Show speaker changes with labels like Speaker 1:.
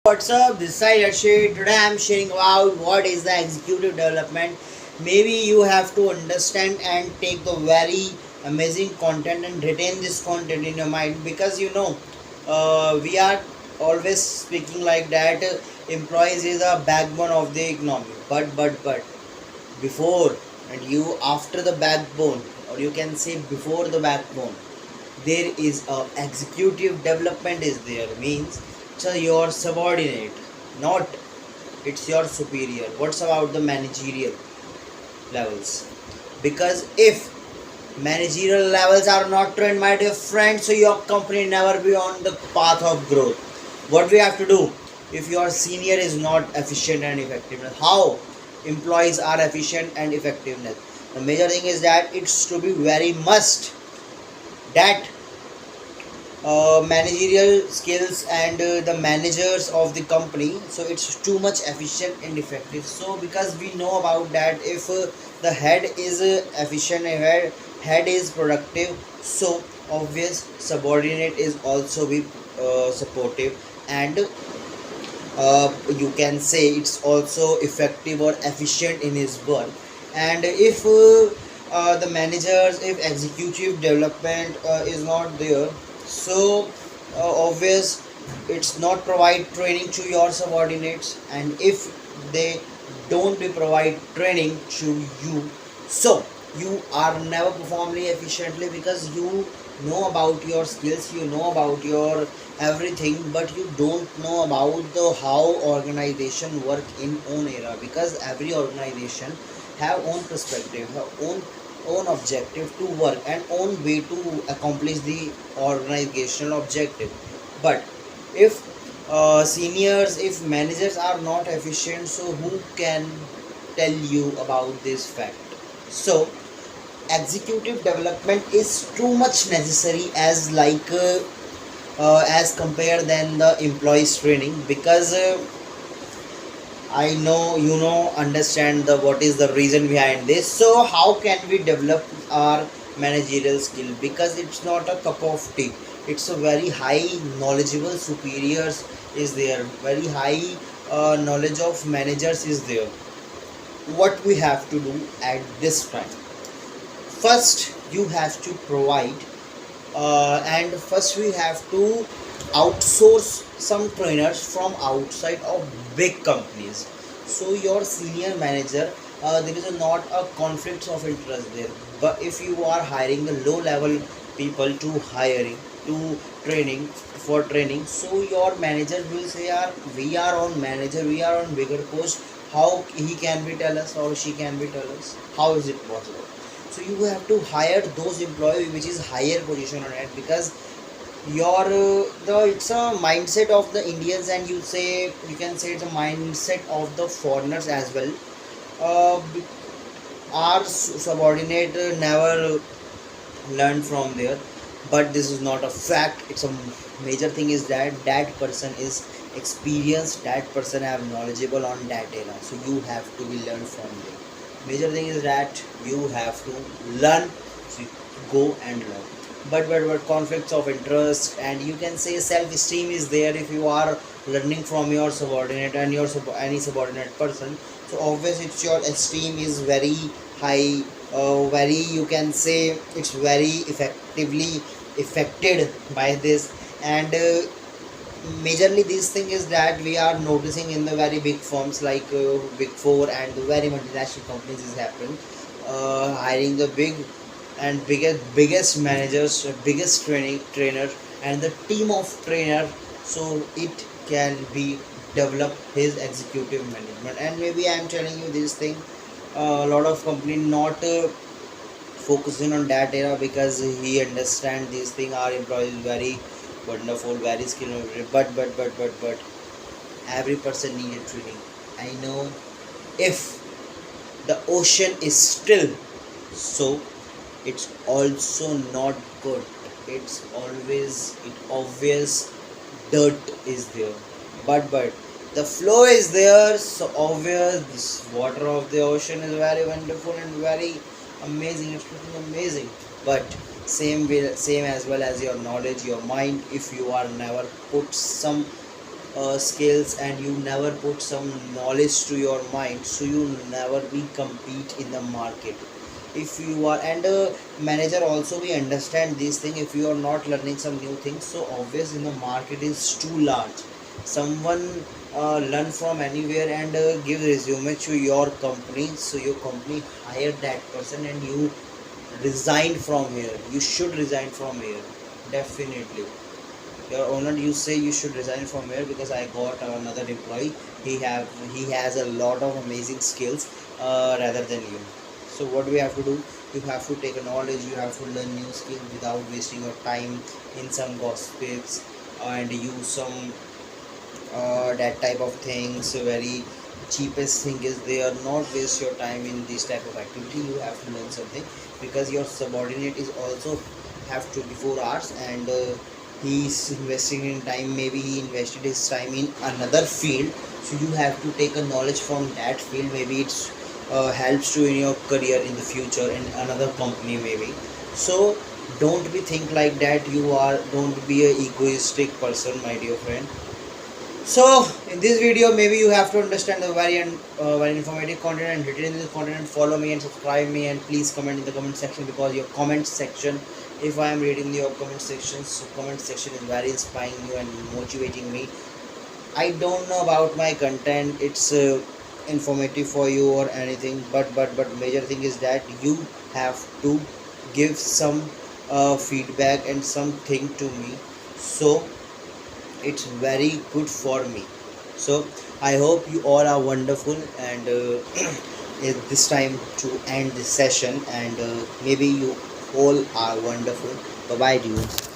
Speaker 1: What's up? This side Arshid. Today I'm sharing about what is the executive development. Maybe you have to understand and take the very amazing content and retain this content in your mind because we are always speaking like that. Employees is a backbone of the economy. But before and you after the backbone, or you can say before the backbone, there is a executive development is there means so your subordinate, not it's your superior. What's about the managerial levels? Because if managerial levels are not trained, my dear friend, so your company never be on the path of growth. What we have to do if your senior is not efficient and effectiveness? How employees are efficient and effectiveness? The major thing is that it's to be very must that managerial skills and the managers of the company, so it's too much efficient and effective. So because we know about that, if the head is efficient and head is productive, so obvious subordinate is also be supportive, and you can say it's also effective or efficient in his work. And if the managers, if executive development is not there, so obvious it's not provide training to your subordinates, and if they don't be provide training to you, so you are never performing efficiently because you know about your skills, you know about your everything, but you don't know about the how organization work in own era, because every organization have own perspective, have own objective to work and own way to accomplish the organizational objective. But if seniors, if managers are not efficient, so who can tell you about this fact? So executive development is too much necessary as as compare than the employees training, because I know understand the what is the reason behind this. So how can we develop our managerial skill? Because it's not a cup of tea. It's a very high knowledgeable superiors is there. Very high knowledge of managers is there. What we have to do at this time? First, you have to provide, and first we have to outsource some trainers from outside of big companies. So your senior manager, there is not a conflict of interest there, but if you are hiring the low level people to hiring to training for training, so your manager will say, we are on manager, we are on bigger post, how he can be tell us or she can be tell us, how is it possible? So you have to hire those employee which is higher position on it, because your the it's a mindset of the Indians, and you can say it's a mindset of the foreigners as well. uh, our subordinate never learn from there, but this is not a fact. It's a major thing is that that person is experienced, that person have knowledgeable on that area, so you have to be learned from them. Major thing is that you have to learn, so you go and learn. But conflicts of interest, and you can say self-esteem is there if you are learning from your subordinate and your any subordinate person. So obviously it's your esteem is very high, very, you can say it's very effectively affected by this. And majorly this thing is that we are noticing in the very big firms like big four and the very multinational companies is happening, hiring the big and biggest managers, biggest trainer and the team of trainer, so it can be develop his executive management. And maybe I am telling you this thing, a lot of company not focusing on that era, because he understand these thing, our employees very wonderful, very skilled, but every person needed training. I know, if the ocean is still, so it's also not good. It's always it obvious dirt is there, but the flow is there, so obvious this water of the ocean is very wonderful and very amazing, it's looking amazing. But same as well as your knowledge, your mind, if you are never put some skills and you never put some knowledge to your mind, so you never be compete in the market. If you are, and manager also we understand this thing, if you are not learning some new things, so obvious in the market is too large. Someone learn from anywhere and give resume to your company, so your company hire that person and you resign from here. You should resign from here, definitely. Your owner, you say you should resign from here because I got another employee. He has a lot of amazing skills rather than you. So what do we have to do? You have to take a knowledge, you have to learn new skills without wasting your time in some gossips and use some that type of things. Very cheapest thing is they are not waste your time in this type of activity. You have to learn something because your subordinate is also have 24 hours and he's investing in time. Maybe he invested his time in another field, so you have to take a knowledge from that field. Maybe it's helps you in your career in the future in another company maybe. So don't be think like that. You are, don't be a egoistic person, my dear friend. So in this video, maybe you have to understand the very informative content and written in this content, and follow me and subscribe me, and please comment in the comment section, because your comment section, if I am reading your comment section, so comment section is very inspiring you and motivating me. I don't know about my content, it's informative for you or anything, but major thing is that you have to give some feedback and something to me. So it's very good for me. So I hope you all are wonderful, and it's this time to end this session, and maybe you all are wonderful. Bye bye to you.